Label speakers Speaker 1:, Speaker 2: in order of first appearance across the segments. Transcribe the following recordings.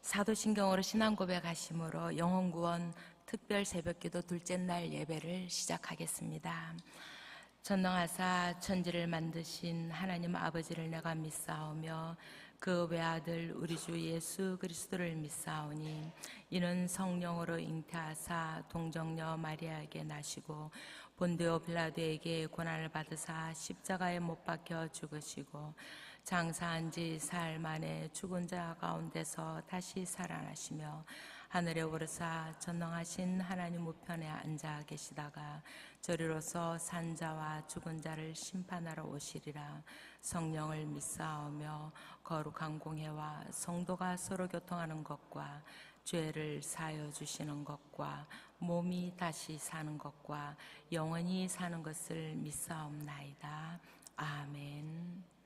Speaker 1: 사도신경으로 신앙 고백하심으로 영혼구원 특별 새벽기도 둘째 날 예배를 시작하겠습니다. 전능하사 천지를 만드신 하나님 아버지를 내가 믿사오며 그 외아들 우리 주 예수 그리스도를 믿사오니 이는 성령으로 잉태하사 동정녀 마리아에게 나시고 본디오 빌라도에게 고난을 받으사 십자가에 못 박혀 죽으시고 장사한 지 사흘 만에 죽은 자 가운데서 다시 살아나시며 하늘에 오르사 전능하신 하나님 우편에 앉아 계시다가 저리로서 산자와 죽은 자를 심판하러 오시리라. 성령을 믿사오며 거룩한 공회와 성도가 서로 교통하는 것과 죄를 사하여 주시는 것과 몸이 다시 사는 것과 영원히 사는 것을 믿사옵나이다. 아멘.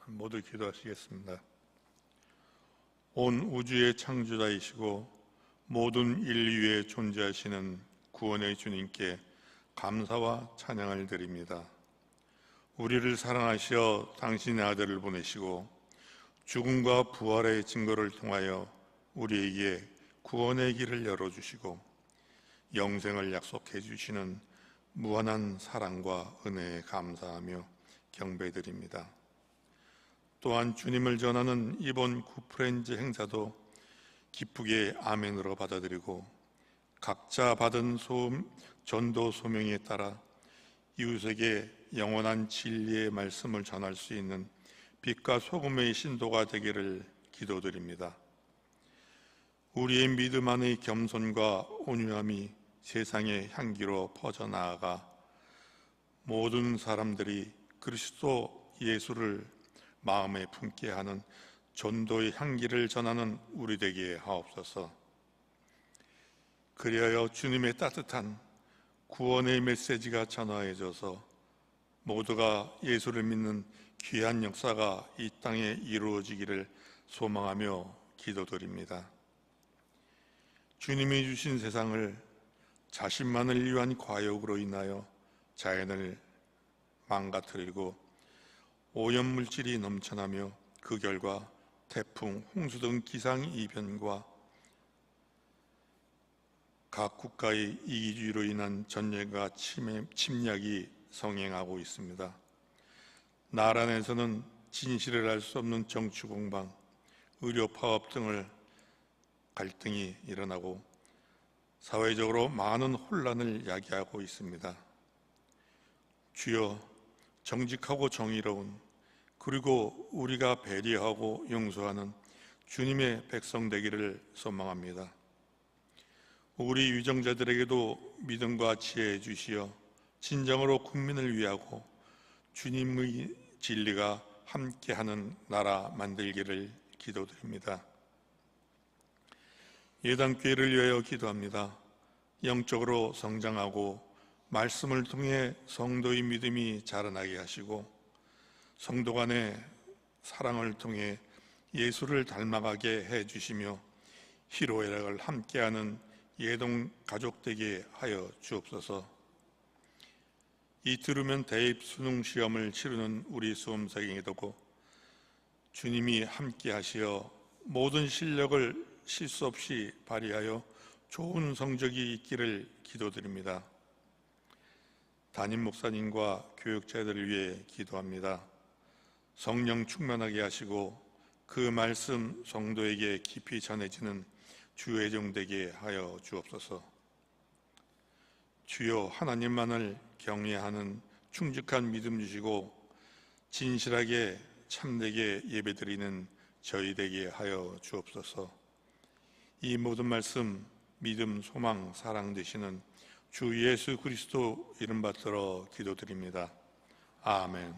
Speaker 2: 모두 기도하시겠습니다. 온 우주의 창조자이시고 모든 인류에 존재하시는 구원의 주님께 감사와 찬양을 드립니다. 우리를 사랑하시어 당신의 아들을 보내시고 죽음과 부활의 증거를 통하여 우리에게 구원의 길을 열어주시고 영생을 약속해 주시는 무한한 사랑과 은혜에 감사하며 경배드립니다. 또한 주님을 전하는 이번 구프렌즈 행사도 기쁘게 아멘으로 받아들이고 각자 받은 전도 소명에 따라 이웃에게 영원한 진리의 말씀을 전할 수 있는 빛과 소금의 신도가 되기를 기도드립니다. 우리의 믿음 안의 겸손과 온유함이 세상의 향기로 퍼져나아가 모든 사람들이 그리스도 예수를 마음에 품게 하는 전도의 향기를 전하는 우리 되게 하옵소서. 그리하여 주님의 따뜻한 구원의 메시지가 전하여져서 모두가 예수를 믿는 귀한 역사가 이 땅에 이루어지기를 소망하며 기도드립니다. 주님이 주신 세상을 자신만을 위한 과욕으로 인하여 자연을 망가뜨리고 오염물질이 넘쳐나며 그 결과 태풍, 홍수 등 기상이변과 각 국가의 이기주의로 인한 전쟁과 침략이 성행하고 있습니다. 나라 내에서는 진실을 알 수 없는 정치 공방, 의료 파업 등을 갈등이 일어나고 사회적으로 많은 혼란을 야기하고 있습니다. 주여, 정직하고 정의로운 그리고 우리가 배려하고 용서하는 주님의 백성 되기를 소망합니다. 우리 위정자들에게도 믿음과 지혜 주시어 진정으로 국민을 위하고 주님의 진리가 함께하는 나라 만들기를 기도드립니다. 예당교회를 위하여 기도합니다. 영적으로 성장하고 말씀을 통해 성도의 믿음이 자라나게 하시고 성도 간의 사랑을 통해 예수를 닮아가게 해주시며 희로애락을 함께하는 예동 가족 되게 하여 주옵소서. 이 들으면 대입 수능 시험을 치르는 우리 수험생에게도 주님이 함께하시어 모든 실력을 실수 없이 발휘하여 좋은 성적이 있기를 기도드립니다. 담임 목사님과 교육자들을 위해 기도합니다. 성령 충만하게 하시고 그 말씀 성도에게 깊이 전해지는 주의 종 되게 하여 주옵소서. 주여, 하나님만을 경외하는 충직한 믿음 주시고 진실하게 참되게 예배드리는 저희 되게 하여 주옵소서. 이 모든 말씀 믿음, 소망, 사랑 되시는 주 예수 그리스도 이름 받들어 기도드립니다. 아멘.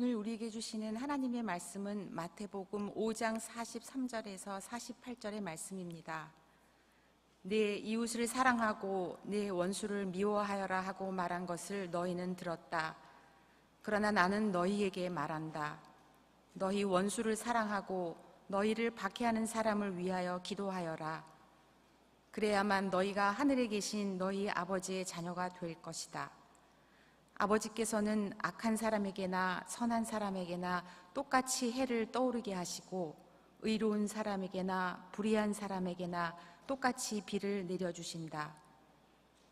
Speaker 3: 오늘 우리에게 주시는 하나님의 말씀은 마태복음 5장 43절에서 48절의 말씀입니다. 내 이웃을 사랑하고 내 원수를 미워하여라 하고 말한 것을 너희는 들었다. 그러나 나는 너희에게 말한다. 너희 원수를 사랑하고 너희를 박해하는 사람을 위하여 기도하여라. 그래야만 너희가 하늘에 계신 너희 아버지의 자녀가 될 것이다. 아버지께서는 악한 사람에게나 선한 사람에게나 똑같이 해를 떠오르게 하시고 의로운 사람에게나 불의한 사람에게나 똑같이 비를 내려주신다.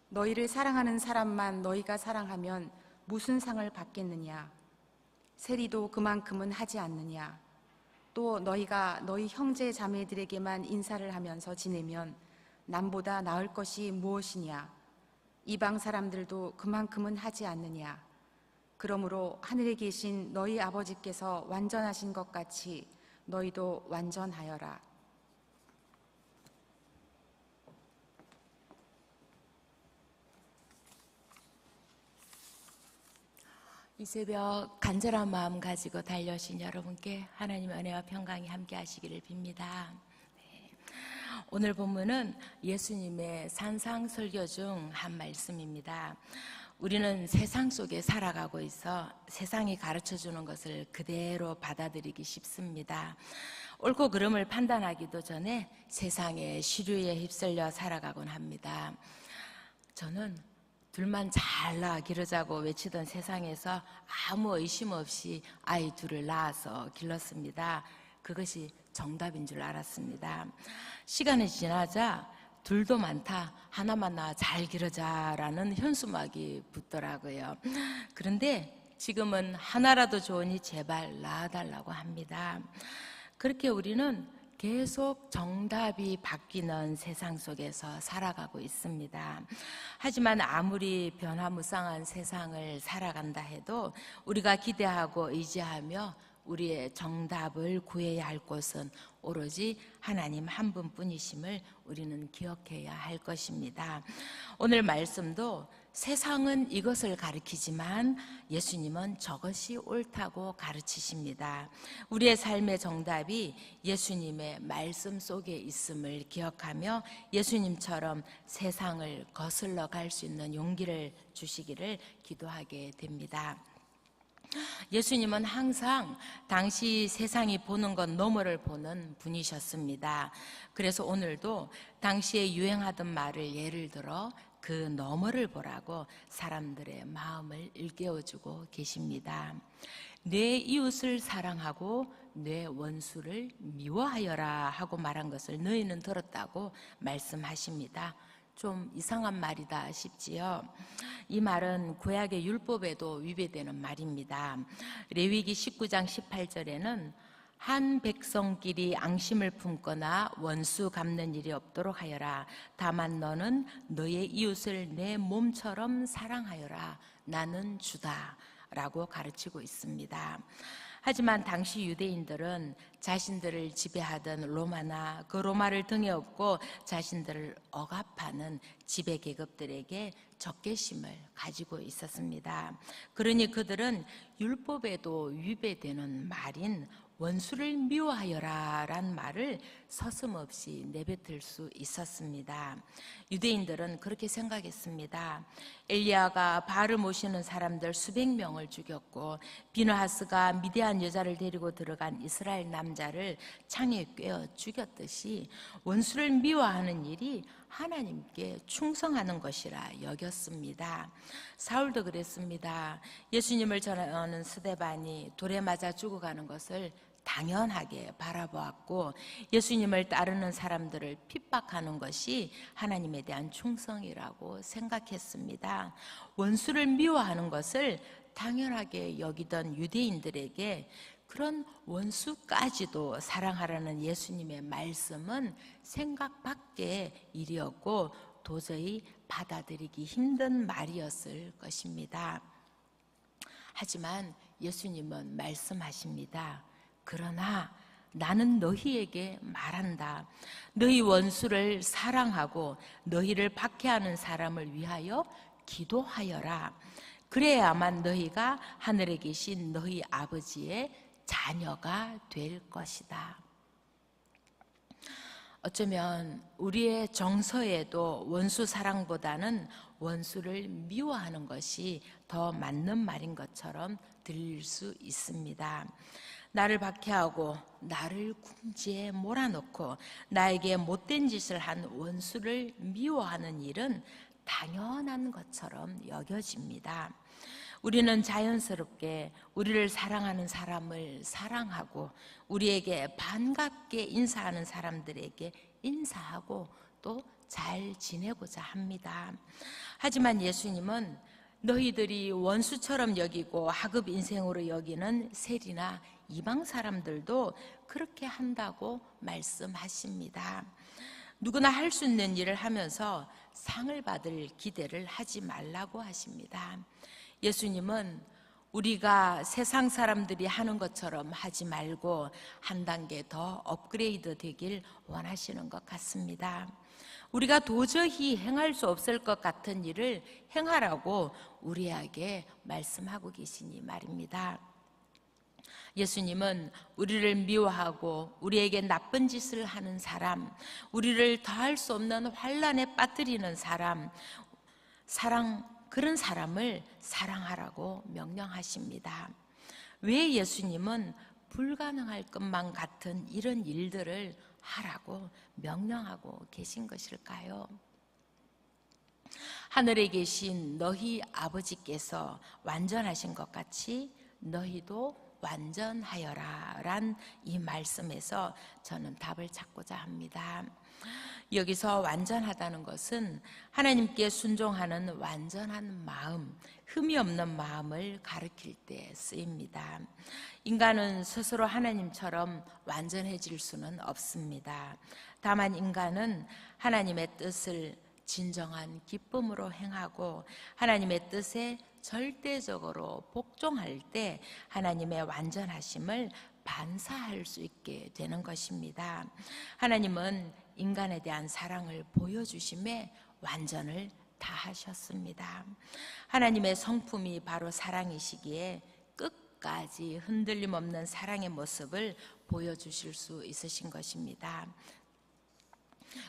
Speaker 3: 너희를 사랑하는 사람만 너희가 사랑하면 무슨 상을 받겠느냐? 세리도 그만큼은 하지 않느냐? 또 너희가 너희 형제 자매들에게만 인사를 하면서 지내면 남보다 나을 것이 무엇이냐? 이방 사람들도 그만큼은 하지 않느냐? 그러므로 하늘에 계신 너희 아버지께서 완전하신 것 같이 너희도 완전하여라.
Speaker 1: 이 새벽 간절한 마음 가지고 달려오신 여러분께 하나님의 은혜와 평강이 함께 하시기를 빕니다. 오늘 본문은 예수님의 산상설교 중 한 말씀입니다. 우리는 세상 속에 살아가고 있어 세상이 가르쳐주는 것을 그대로 받아들이기 쉽습니다. 옳고 그름을 판단하기도 전에 세상의 시류에 휩쓸려 살아가곤 합니다. 저는 둘만 잘 낳아 기르자고 외치던 세상에서 아무 의심 없이 아이 둘을 낳아서 길렀습니다. 그것이 정답인 줄 알았습니다. 시간이 지나자 둘도 많다, 하나만 낳아 잘 기르자라는 현수막이 붙더라고요. 그런데 지금은 하나라도 좋으니 제발 낳아달라고 합니다. 그렇게 우리는 계속 정답이 바뀌는 세상 속에서 살아가고 있습니다. 하지만 아무리 변화무쌍한 세상을 살아간다 해도 우리가 기대하고 의지하며 우리의 정답을 구해야 할 곳은 오로지 하나님 한 분뿐이심을 우리는 기억해야 할 것입니다. 오늘 말씀도 세상은 이것을 가르치지만 예수님은 저것이 옳다고 가르치십니다. 우리의 삶의 정답이 예수님의 말씀 속에 있음을 기억하며 예수님처럼 세상을 거슬러 갈 수 있는 용기를 주시기를 기도하게 됩니다. 예수님은 항상 당시 세상이 보는 것 너머를 보는 분이셨습니다. 그래서 오늘도 당시에 유행하던 말을 예를 들어 그 너머를 보라고 사람들의 마음을 일깨워주고 계십니다. 내 이웃을 사랑하고 내 원수를 미워하여라 하고 말한 것을 너희는 들었다고 말씀하십니다. 좀 이상한 말이다 싶지요. 이 말은 구약의 율법에도 위배되는 말입니다. 레위기 19장 18절에는 한 백성끼리 앙심을 품거나 원수 갚는 일이 없도록 하여라. 다만 너는 너의 이웃을 내 몸처럼 사랑하여라. 나는 주다 라고 가르치고 있습니다. 하지만 당시 유대인들은 자신들을 지배하던 로마나 그 로마를 등에 업고 자신들을 억압하는 지배 계급들에게 적개심을 가지고 있었습니다. 그러니 그들은 율법에도 위배되는 말인 원수를 미워하여라 란 말을 서슴없이 내뱉을 수 있었습니다. 유대인들은 그렇게 생각했습니다. 엘리야가 바알을 모시는 사람들 수백 명을 죽였고 비느하스가 미디안 여자를 데리고 들어간 이스라엘 남자를 창에 꿰어 죽였듯이 원수를 미워하는 일이 하나님께 충성하는 것이라 여겼습니다. 사울도 그랬습니다. 예수님을 전하는 스데반이 돌에 맞아 죽어가는 것을 당연하게 바라보았고 예수님을 따르는 사람들을 핍박하는 것이 하나님에 대한 충성이라고 생각했습니다. 원수를 미워하는 것을 당연하게 여기던 유대인들에게 그런 원수까지도 사랑하라는 예수님의 말씀은 생각 밖의 일이었고 도저히 받아들이기 힘든 말이었을 것입니다. 하지만 예수님은 말씀하십니다. 그러나 나는 너희에게 말한다. 너희 원수를 사랑하고 너희를 박해하는 사람을 위하여 기도하여라. 그래야만 너희가 하늘에 계신 너희 아버지의 자녀가 될 것이다. 어쩌면 우리의 정서에도 원수 사랑보다는 원수를 미워하는 것이 더 맞는 말인 것처럼 들릴 수 있습니다. 나를 박해하고 나를 궁지에 몰아넣고 나에게 못된 짓을 한 원수를 미워하는 일은 당연한 것처럼 여겨집니다. 우리는 자연스럽게 우리를 사랑하는 사람을 사랑하고 우리에게 반갑게 인사하는 사람들에게 인사하고 또 잘 지내고자 합니다. 하지만 예수님은 너희들이 원수처럼 여기고 하급 인생으로 여기는 세리나 이방 사람들도 그렇게 한다고 말씀하십니다. 누구나 할 수 있는 일을 하면서 상을 받을 기대를 하지 말라고 하십니다. 예수님은 우리가 세상 사람들이 하는 것처럼 하지 말고 한 단계 더 업그레이드 되길 원하시는 것 같습니다. 우리가 도저히 행할 수 없을 것 같은 일을 행하라고 우리에게 말씀하고 계시니 말입니다. 예수님은 우리를 미워하고 우리에게 나쁜 짓을 하는 사람, 우리를 더할 수 없는 환난에 빠뜨리는 사람, 그런 사람을 사랑하라고 명령하십니다. 왜 예수님은 불가능할 것만 같은 이런 일들을 하라고 명령하고 계신 것일까요? 하늘에 계신 너희 아버지께서 완전하신 것 같이 너희도 완전하여라 란 이 말씀에서 저는 답을 찾고자 합니다. 여기서 완전하다는 것은 하나님께 순종하는 완전한 마음, 흠이 없는 마음을 가리킬 때 쓰입니다. 인간은 스스로 하나님처럼 완전해질 수는 없습니다. 다만 인간은 하나님의 뜻을 진정한 기쁨으로 행하고 하나님의 뜻에 절대적으로 복종할 때 하나님의 완전하심을 반사할 수 있게 되는 것입니다. 하나님은 인간에 대한 사랑을 보여주심에 완전을 다하셨습니다. 하나님의 성품이 바로 사랑이시기에 끝까지 흔들림 없는 사랑의 모습을 보여주실 수 있으신 것입니다.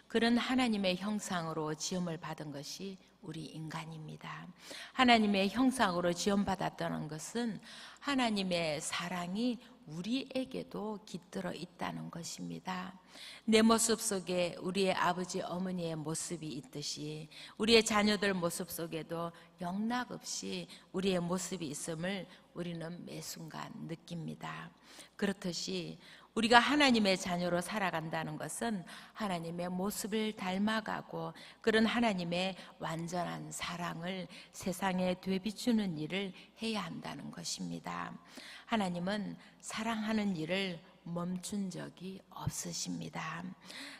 Speaker 1: 그런 하나님의 형상으로 지음을 받은 것이 우리 인간입니다. 하나님의 형상으로 지음받았다는 것은 하나님의 사랑이 우리에게도 깃들어 있다는 것입니다. 내 모습 속에 우리의 아버지 어머니의 모습이 있듯이 우리의 자녀들 모습 속에도 영락없이 우리의 모습이 있음을 우리는 매 순간 느낍니다. 그렇듯이 우리가 하나님의 자녀로 살아간다는 것은 하나님의 모습을 닮아가고 그런 하나님의 완전한 사랑을 세상에 되비추는 일을 해야 한다는 것입니다. 하나님은 사랑하는 일을 멈춘 적이 없으십니다.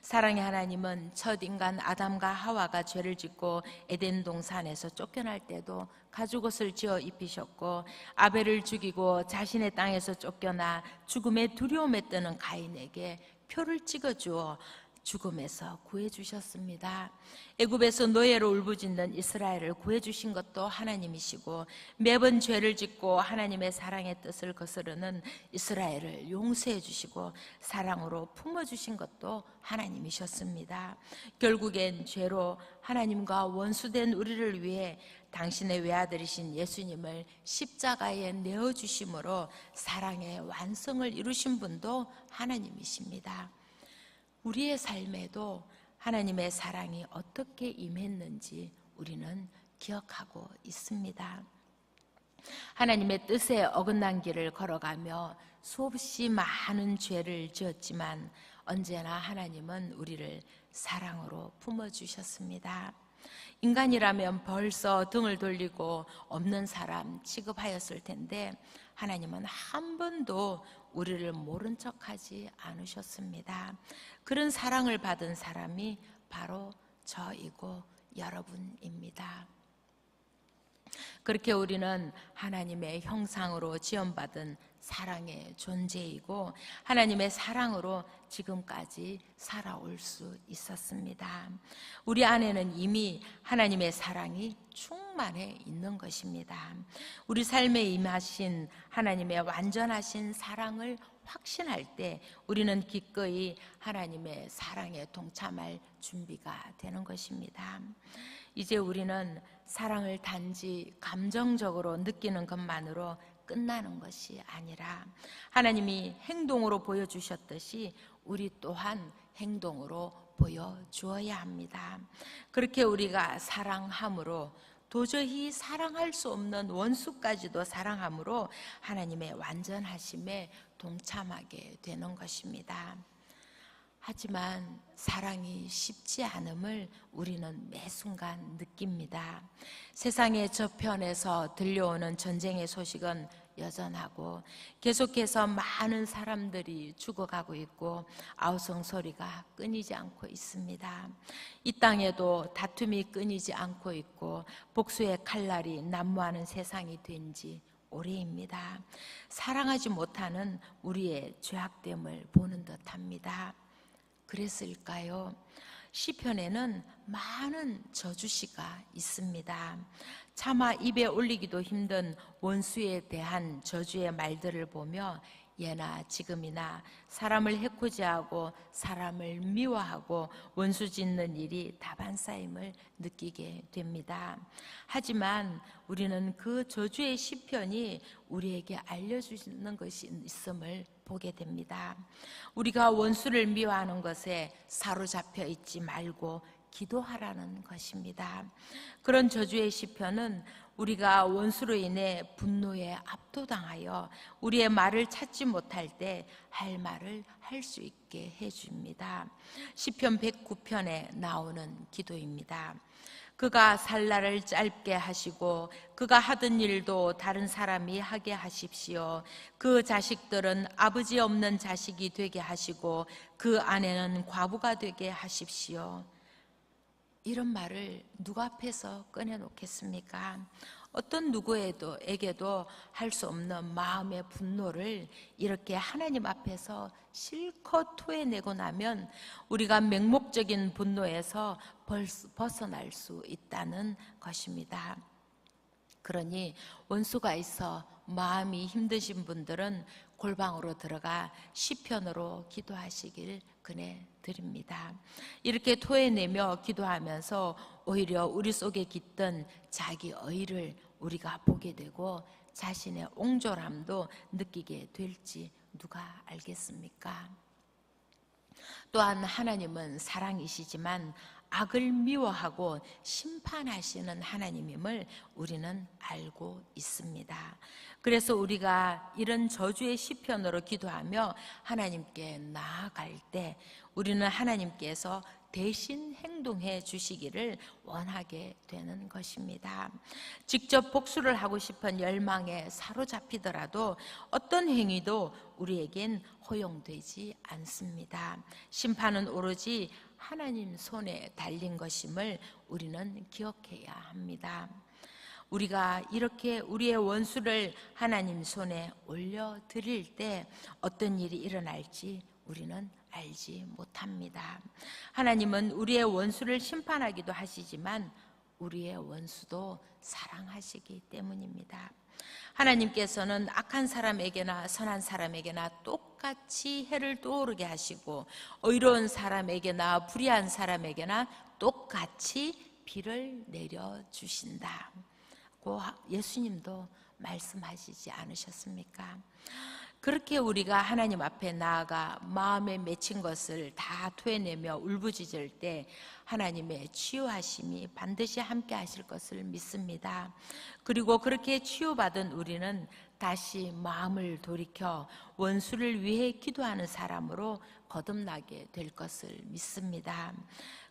Speaker 1: 사랑의 하나님은 첫 인간 아담과 하와가 죄를 짓고 에덴 동산에서 쫓겨날 때도 가죽옷을 지어 입히셨고 아벨을 죽이고 자신의 땅에서 쫓겨나 죽음의 두려움에 떠는 가인에게 표를 찍어주어 죽음에서 구해주셨습니다. 애굽에서 노예로 울부짖는 이스라엘을 구해주신 것도 하나님이시고 매번 죄를 짓고 하나님의 사랑의 뜻을 거스르는 이스라엘을 용서해 주시고 사랑으로 품어주신 것도 하나님이셨습니다. 결국엔 죄로 하나님과 원수된 우리를 위해 당신의 외아들이신 예수님을 십자가에 내어주심으로 사랑의 완성을 이루신 분도 하나님이십니다. 우리의 삶에도 하나님의 사랑이 어떻게 임했는지 우리는 기억하고 있습니다. 하나님의 뜻에 어긋난 길을 걸어가며 수없이 많은 죄를 지었지만 언제나 하나님은 우리를 사랑으로 품어주셨습니다. 인간이라면 벌써 등을 돌리고 없는 사람 취급하였을 텐데 하나님은 한 번도 우리를 모른 척하지 않으셨습니다. 그런 사랑을 받은 사람이 바로 저이고 여러분입니다. 그렇게 우리는 하나님의 형상으로 지음받은 사랑의 존재이고 하나님의 사랑으로 지금까지 살아올 수 있었습니다. 우리 안에는 이미 하나님의 사랑이 충만해 있는 것입니다. 우리 삶에 임하신 하나님의 완전하신 사랑을 확신할 때 우리는 기꺼이 하나님의 사랑에 동참할 준비가 되는 것입니다. 이제 우리는 사랑을 단지 감정적으로 느끼는 것만으로 끝나는 것이 아니라 하나님이 행동으로 보여주셨듯이 우리 또한 행동으로 보여주어야 합니다. 그렇게 우리가 사랑함으로 도저히 사랑할 수 없는 원수까지도 사랑함으로 하나님의 완전하심에 동참하게 되는 것입니다. 하지만 사랑이 쉽지 않음을 우리는 매 순간 느낍니다. 세상의 저편에서 들려오는 전쟁의 소식은 여전하고 계속해서 많은 사람들이 죽어가고 있고 아우성 소리가 끊이지 않고 있습니다. 이 땅에도 다툼이 끊이지 않고 있고 복수의 칼날이 난무하는 세상이 된 지 오래입니다. 사랑하지 못하는 우리의 죄악됨을 보는 듯합니다. 그랬을까요? 시편에는 많은 저주시가 있습니다. 차마 입에 올리기도 힘든 원수에 대한 저주의 말들을 보며 예나 지금이나 사람을 해코지하고 사람을 미워하고 원수 짓는 일이 다반사임을 느끼게 됩니다. 하지만 우리는 그 저주의 시편이 우리에게 알려주는 것이 있음을 보게 됩니다. 우리가 원수를 미워하는 것에 사로잡혀 있지 말고 기도하라는 것입니다. 그런 저주의 시편은 우리가 원수로 인해 분노에 압도당하여 우리의 말을 찾지 못할 때 할 말을 할 수 있게 해줍니다. 시편 109편에 나오는 기도입니다. 그가 살 날을 짧게 하시고 그가 하던 일도 다른 사람이 하게 하십시오. 그 자식들은 아버지 없는 자식이 되게 하시고 그 아내는 과부가 되게 하십시오. 이런 말을 누구 앞에서 꺼내놓겠습니까? 어떤 누구에게도 할 수 없는 마음의 분노를 이렇게 하나님 앞에서 실컷 토해내고 나면 우리가 맹목적인 분노에서 벗어날 수 있다는 것입니다. 그러니 원수가 있어 마음이 힘드신 분들은 골방으로 들어가 시편으로 기도하시길 권해드립니다. 이렇게 토해내며 기도하면서 오히려 우리 속에 깃든 자기 의를 우리가 보게 되고 자신의 옹졸함도 느끼게 될지 누가 알겠습니까? 또한 하나님은 사랑이시지만 악을 미워하고 심판하시는 하나님임을 우리는 알고 있습니다. 그래서 우리가 이런 저주의 시편으로 기도하며 하나님께 나아갈 때 우리는 하나님께서 대신 행동해 주시기를 원하게 되는 것입니다. 직접 복수를 하고 싶은 열망에 사로잡히더라도 어떤 행위도 우리에겐 허용되지 않습니다. 심판은 오로지 하나님 손에 달린 것임을 우리는 기억해야 합니다. 우리가 이렇게 우리의 원수를 하나님 손에 올려드릴 때 어떤 일이 일어날지 우리는 알지 못합니다. 하나님은 우리의 원수를 심판하기도 하시지만 우리의 원수도 사랑하시기 때문입니다. 하나님께서는 악한 사람에게나 선한 사람에게나 똑같이 해를 떠오르게 하시고 의로운 사람에게나 불의한 사람에게나 똑같이 비를 내려주신다고 예수님도 말씀하시지 않으셨습니까? 그렇게 우리가 하나님 앞에 나아가 마음에 맺힌 것을 다 토해내며 울부짖을 때 하나님의 치유하심이 반드시 함께 하실 것을 믿습니다. 그리고 그렇게 치유받은 우리는 다시 마음을 돌이켜 원수를 위해 기도하는 사람으로 거듭나게 될 것을 믿습니다.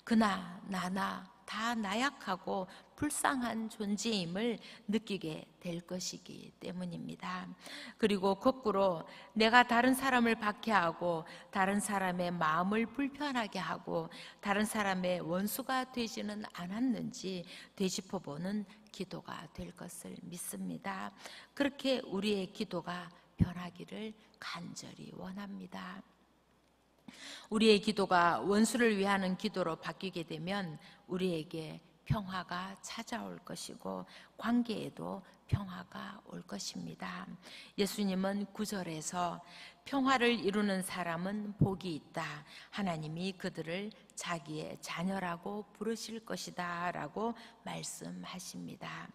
Speaker 1: 그나 나나 다 나약하고 불쌍한 존재임을 느끼게 될 것이기 때문입니다. 그리고 거꾸로 내가 다른 사람을 박해하고 다른 사람의 마음을 불편하게 하고 다른 사람의 원수가 되지는 않았는지 되짚어보는 기도가 될 것을 믿습니다. 그렇게 우리의 기도가 변하기를 간절히 원합니다. 우리의 기도가 원수를 위하는 기도로 바뀌게 되면 우리에게 평화가 찾아올 것이고 관계에도 평화가 올 것입니다. 예수님은 9절에서 평화를 이루는 사람은 복이 있다. 하나님이 그들을 자기의 자녀라고 부르실 것이다 라고 말씀하십니다.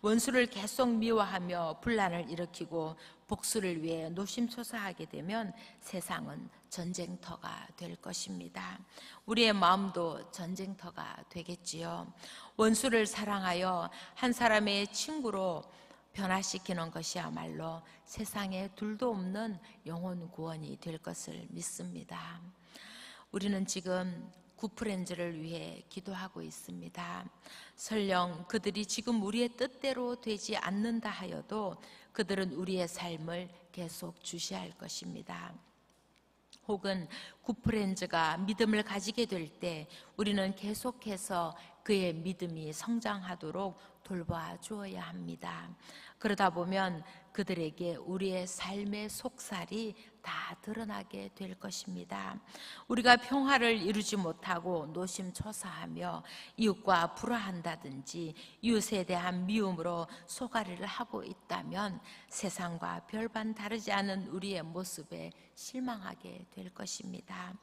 Speaker 1: 원수를 계속 미워하며 분란을 일으키고 복수를 위해 노심초사하게 되면 세상은 전쟁터가 될 것입니다. 우리의 마음도 전쟁터가 되겠지요. 원수를 사랑하여 한 사람의 친구로 변화시키는 것이야말로 세상에 둘도 없는 영혼 구원이 될 것을 믿습니다. 우리는 지금 구프렌즈를 위해 기도하고 있습니다. 설령 그들이 지금 우리의 뜻대로 되지 않는다 하여도 그들은 우리의 삶을 계속 주시할 것입니다. 혹은 구프렌즈가 믿음을 가지게 될 때 우리는 계속해서 그의 믿음이 성장하도록 돌봐 주어야 합니다. 그러다 보면 그들에게 우리의 삶의 속살이 다 드러나게 될 것입니다. 우리가 평화를 이루지 못하고 노심초사하며 이웃과 불화한다든지 이웃에 대한 미움으로 소가리를 하고 있다면 세상과 별반 다르지 않은 우리의 모습에 실망하게 될 것입니다.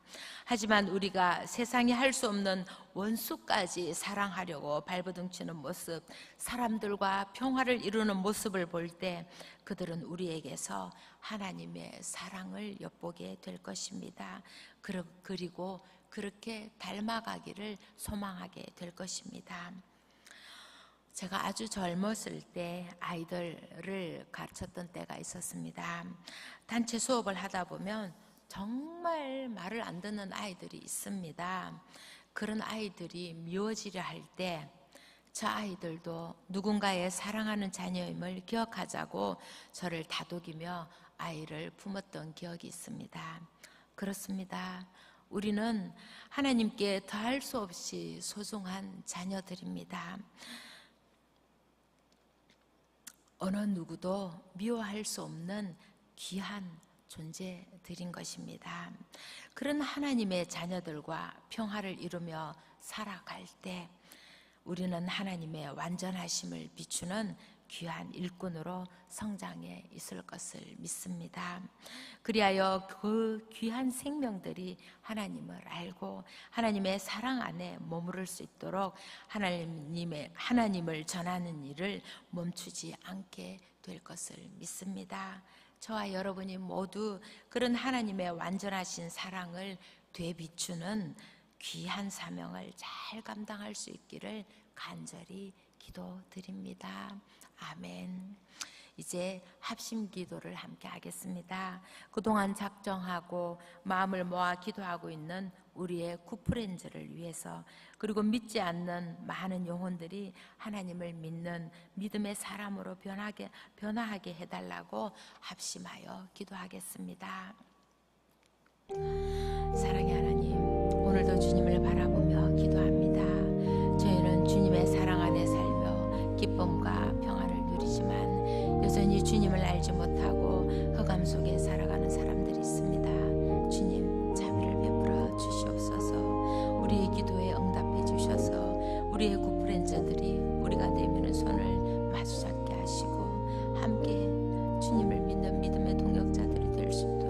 Speaker 1: 하지만 우리가 세상이 할 수 없는 원수까지 사랑하려고 발버둥치는 모습, 사람들과 평화를 이루는 모습을 볼 때 그들은 우리에게서 하나님의 사랑을 엿보게 될 것입니다. 그리고 그렇게 닮아가기를 소망하게 될 것입니다. 제가 아주 젊었을 때 아이들을 가르쳤던 때가 있었습니다. 단체 수업을 하다 보면 정말 말을 안 듣는 아이들이 있습니다. 그런 아이들이 미워지려 할 때 저 아이들도 누군가의 사랑하는 자녀임을 기억하자고 저를 다독이며 아이를 품었던 기억이 있습니다. 그렇습니다. 우리는 하나님께 더할 수 없이 소중한 자녀들입니다. 어느 누구도 미워할 수 없는 귀한 존재들인 것입니다. 그런 하나님의 자녀들과 평화를 이루며 살아갈 때 우리는 하나님의 완전하심을 비추는 귀한 일꾼으로 성장해 있을 것을 믿습니다. 그리하여 그 귀한 생명들이 하나님을 알고 하나님의 사랑 안에 머무를 수 있도록 하나님을 전하는 일을 멈추지 않게 될 것을 믿습니다. 저와 여러분이 모두 그런 하나님의 완전하신 사랑을 되비추는 귀한 사명을 잘 감당할 수 있기를 간절히 기도드립니다. 아멘. 이제 합심 기도를 함께 하겠습니다. 그동안 작정하고 마음을 모아 기도하고 있는 우리의 구프렌즈를 위해서, 그리고 믿지 않는 많은 영혼들이 하나님을 믿는 믿음의 사람으로 변화하게 해달라고 합심하여 기도하겠습니다. 사랑의 하나님, 오늘도 주님을 바라보며 기도합니다. 저희는 주님의 사랑 안에 살며 기쁨과 평화를 누리지만 여전히 주님을 알지 못하고 흑암 속에 살아가는 사람들이 있습니다. 주님, 자비를 베풀어 주시옵소서. 우리의 기도에 응답해 주셔서 우리의 구프렌즈들이 우리가 내미는 손을 마주잡게 하시고 함께 주님을 믿는 믿음의 동역자들이 될 수 있도록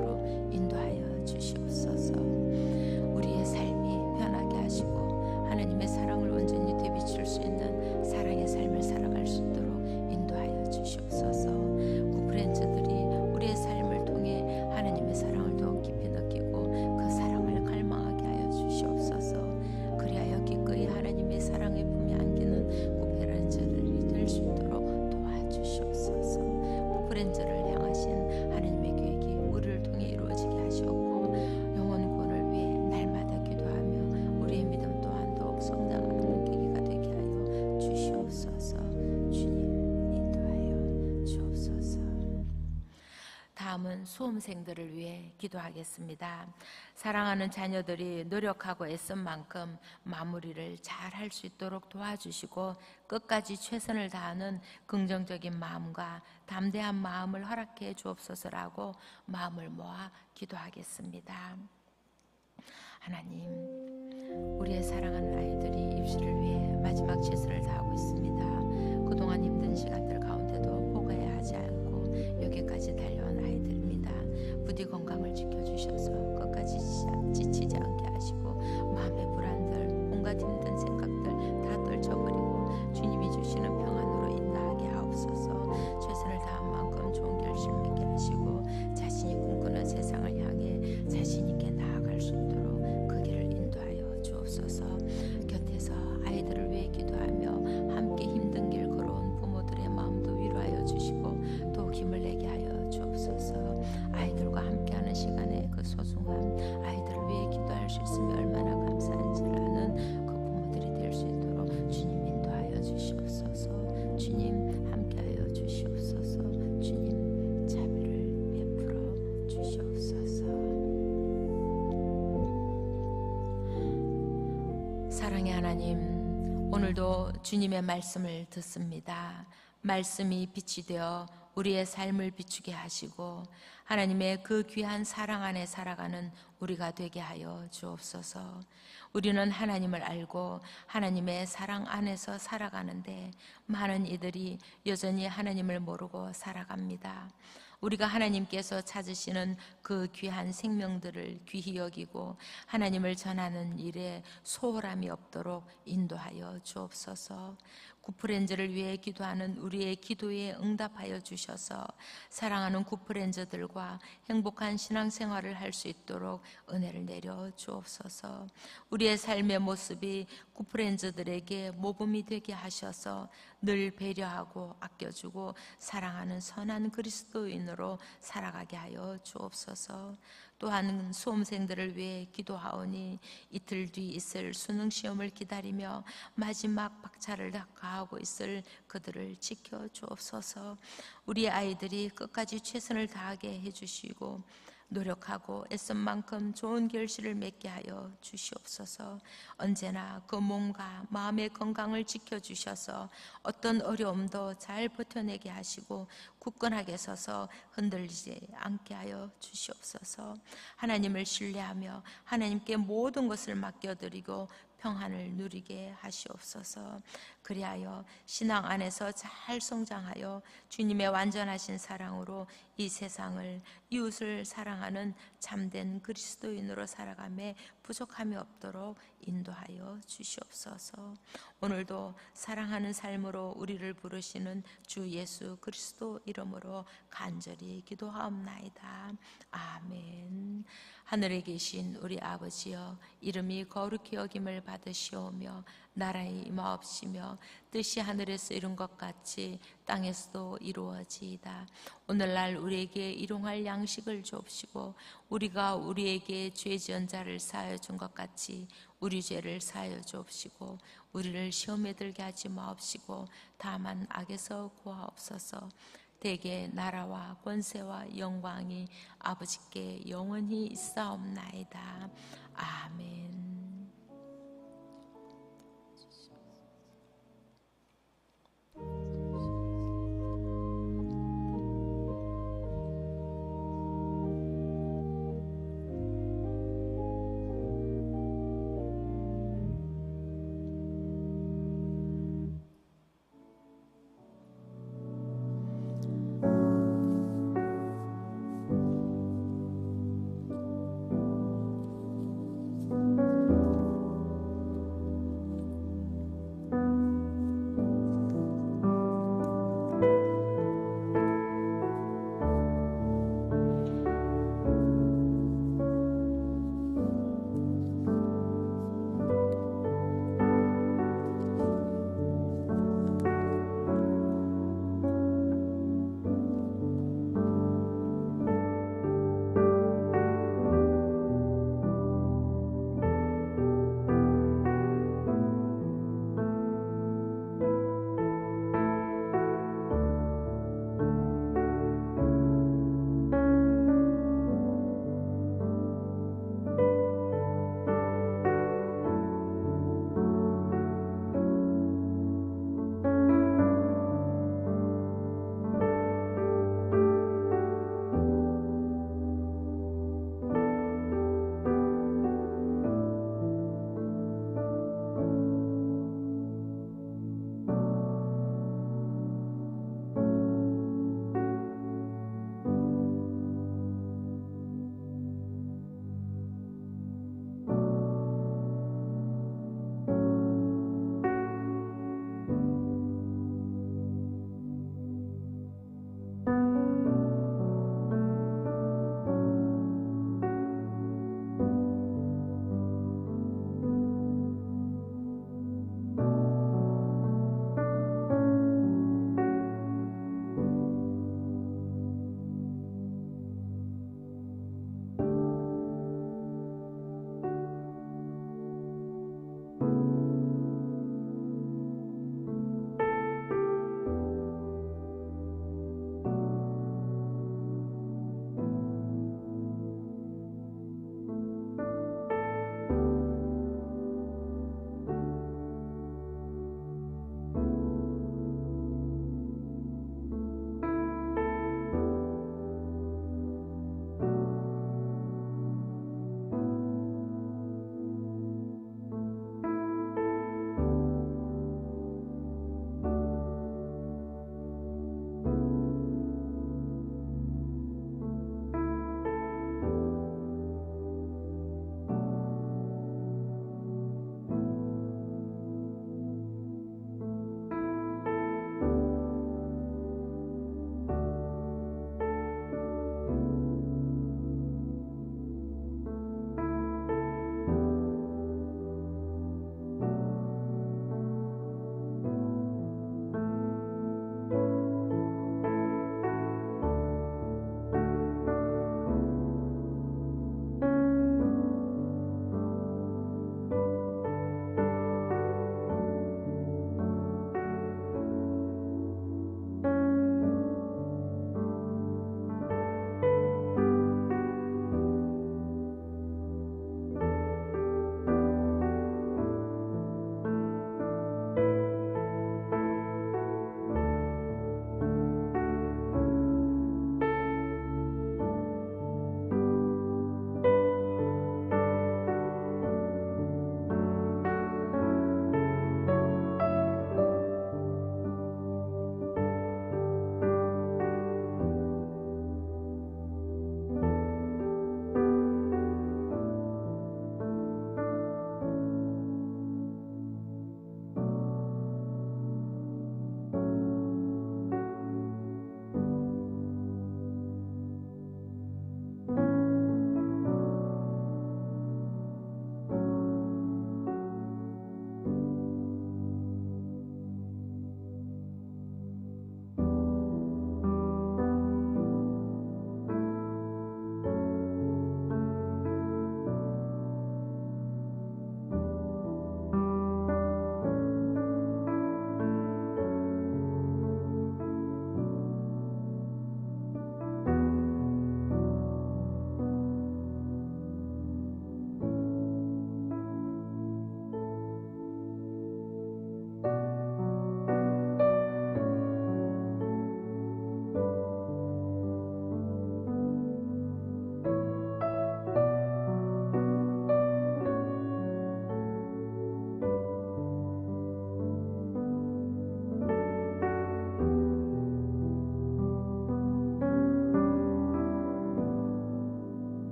Speaker 1: 수험생들을 위해 기도하겠습니다. 사랑하는 자녀들이 노력하고 애쓴 만큼 마무리를 잘 할 수 있도록 도와주시고 끝까지 최선을 다하는 긍정적인 마음과 담대한 마음을 허락해 주옵소서라고 마음을 모아 기도하겠습니다. 하나님, 우리의 사랑하는 아이들이 입시를 위해 마지막 최선을 다하고 있습니다. 그동안 힘든 시간들 가운데도 포기하지 않고 여기까지 달려온 아이들입니다. 부디 건강을 지켜주셔서 끝까지 지치지 않게 하시고 마음의 불안들, 온갖 힘든 생각들 다 떨쳐버리고 주님이 주시는 평안으로 인도하게 하옵소서. 최선을 다한 만큼 좋은 결실 맺게 하시고 자신이 꿈꾸는 세상을 향해 자신 있게 나아갈 수 있도록 그 길을 인도하여 주옵소서. 곁에서 아이들을 위해 기도하며 함께 힘든 길 걸어온 부모들의 마음도 위로하여 주시고 또 힘을 내게 하여 주옵소서. 아이들과 함께하는 시간에 그 소중함, 아이들을 위해 기도할 수 있으면 얼마나 감사한지를 아는 그 부모들이 될 수 있도록 주님 인도하여 주시옵소서. 주님 함께하여 주시옵소서. 주님 자비를 베풀어 주시옵소서. 사랑의 하나님, 오늘도 주님의 말씀을 듣습니다. 말씀이 빛이 되어 우리의 삶을 비추게 하시고 하나님의 그 귀한 사랑 안에 살아가는 우리가 되게 하여 주옵소서. 우리는 하나님을 알고 하나님의 사랑 안에서 살아가는데 많은 이들이 여전히 하나님을 모르고 살아갑니다. 우리가 하나님께서 찾으시는 그 귀한 생명들을 귀히 여기고 하나님을 전하는 일에 소홀함이 없도록 인도하여 주옵소서. 구프렌즈를 위해 기도하는 우리의 기도에 응답하여 주셔서 사랑하는 구프렌즈들과 행복한 신앙생활을 할 수 있도록 은혜를 내려 주옵소서. 우리의 삶의 모습이 구프렌즈들에게 모범이 되게 하셔서 늘 배려하고 아껴주고 사랑하는 선한 그리스도인으로 살아가게 하여 주옵소서. 또한 수험생들을 위해 기도하오니 이틀 뒤 있을 수능 시험을 기다리며 마지막 박차를 가하고 있을 그들을 지켜 주옵소서. 우리 아이들이 끝까지 최선을 다하게 해주시고 노력하고 애쓴 만큼 좋은 결실을 맺게 하여 주시옵소서. 언제나 그 몸과 마음의 건강을 지켜주셔서 어떤 어려움도 잘 버텨내게 하시고 굳건하게 서서 흔들리지 않게 하여 주시옵소서. 하나님을 신뢰하며 하나님께 모든 것을 맡겨드리고 평안을 누리게 하시옵소서. 그리하여 신앙 안에서 잘 성장하여 주님의 완전하신 사랑으로 이 세상을, 이웃을 사랑하는 참된 그리스도인으로 살아가며 부족함이 없도록 인도하여 주시옵소서. 오늘도 사랑하는 삶으로 우리를 부르시는 주 예수 그리스도 이름으로 간절히 기도하옵나이다. 아멘. 하늘에 계신 우리 아버지여, 이름이 거룩히 여김을 받으시오며 나라의 임하옵시며 뜻이 하늘에서 이룬 것 같이 땅에서도 이루어지이다. 오늘날 우리에게 일용할 양식을 주옵시고 우리가 우리에게 죄 지은 자를 사하여 준 것 같이 우리 죄를 사하여 주옵시고 우리를 시험에 들게 하지 마옵시고 다만 악에서 구하옵소서. 대개 나라와 권세와 영광이 아버지께 영원히 있사옵나이다. 아멘.